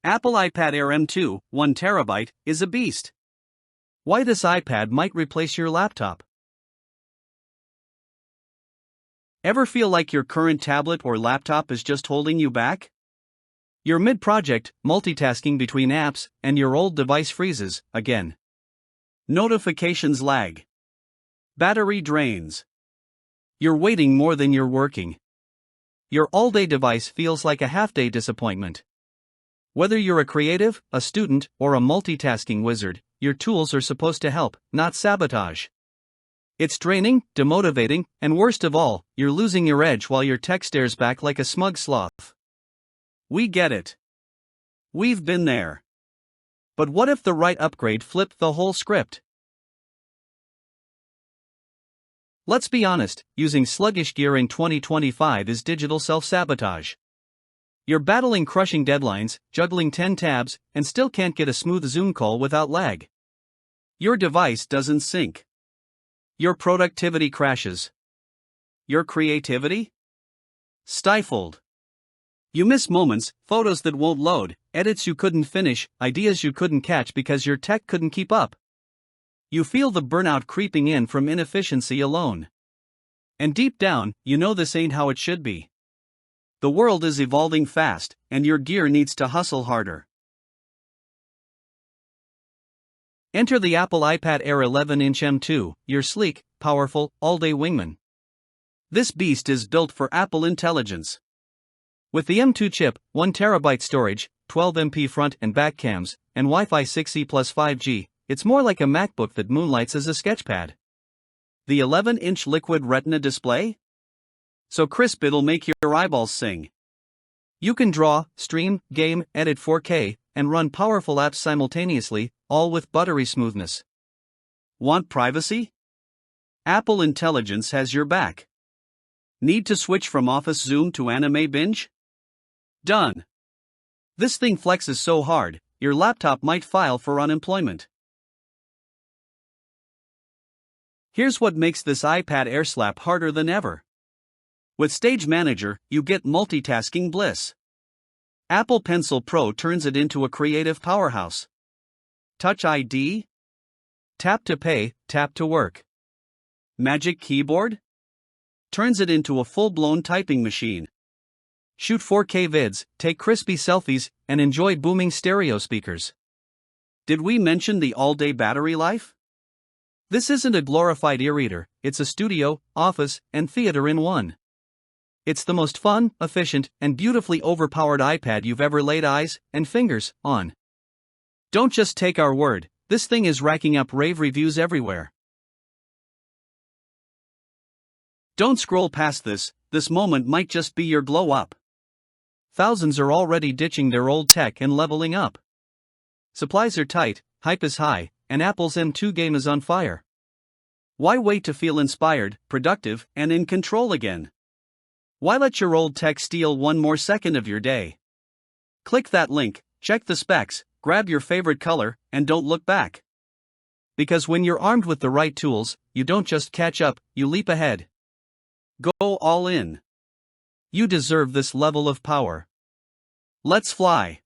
Apple iPad Air M2, 1TB, is a beast. Why this iPad might replace your laptop. Ever feel like your current tablet or laptop is just holding you back? You're mid-project, multitasking between apps, and your old device freezes, again. Notifications lag. Battery drains. You're waiting more than you're working. Your all-day device feels like a half-day disappointment. Whether you're a creative, a student, or a multitasking wizard, your tools are supposed to help, not sabotage. It's draining, demotivating, and worst of all, you're losing your edge while your tech stares back like a smug sloth. We get it. We've been there. But what if the right upgrade flipped the whole script? Let's be honest, using sluggish gear in 2025 is digital self-sabotage. You're battling crushing deadlines, juggling 10 tabs, and still can't get a smooth Zoom call without lag. Your device doesn't sync. Your productivity crashes. Your creativity? Stifled. You miss moments, photos that won't load, edits you couldn't finish, ideas you couldn't catch because your tech couldn't keep up. You feel the burnout creeping in from inefficiency alone. And deep down, you know this ain't how it should be. The world is evolving fast, and your gear needs to hustle harder. Enter the Apple iPad Air 11-inch M2, your sleek, powerful, all-day wingman. This beast is built for Apple intelligence. With the M2 chip, 1TB storage, 12MP front and back cams, and Wi-Fi 6E plus 5G, it's more like a MacBook that moonlights as a sketchpad. The 11-inch liquid Retina display? So crisp it'll make your eyeballs sing. You can draw, stream, game, edit 4K, and run powerful apps simultaneously, all with buttery smoothness. Want privacy? Apple Intelligence has your back. Need to switch from Office Zoom to Anime Binge? Done. This thing flexes so hard, your laptop might file for unemployment. Here's what makes this iPad Air slap harder than ever. With Stage Manager, you get multitasking bliss. Apple Pencil Pro turns it into a creative powerhouse. Touch ID? Tap to pay, tap to work. Magic Keyboard? Turns it into a full-blown typing machine. Shoot 4K vids, take crispy selfies, and enjoy booming stereo speakers. Did we mention the all-day battery life? This isn't a glorified e-reader, it's a studio, office, and theater in one. It's the most fun, efficient, and beautifully overpowered iPad you've ever laid eyes and fingers on. Don't just take our word, this thing is racking up rave reviews everywhere. Don't scroll past this moment might just be your glow up. Thousands are already ditching their old tech and leveling up. Supplies are tight, hype is high, and Apple's M2 game is on fire. Why wait to feel inspired, productive, and in control again? Why let your old tech steal one more second of your day? Click that link, check the specs, grab your favorite color, and don't look back. Because when you're armed with the right tools, you don't just catch up, you leap ahead. Go all in. You deserve this level of power. Let's fly.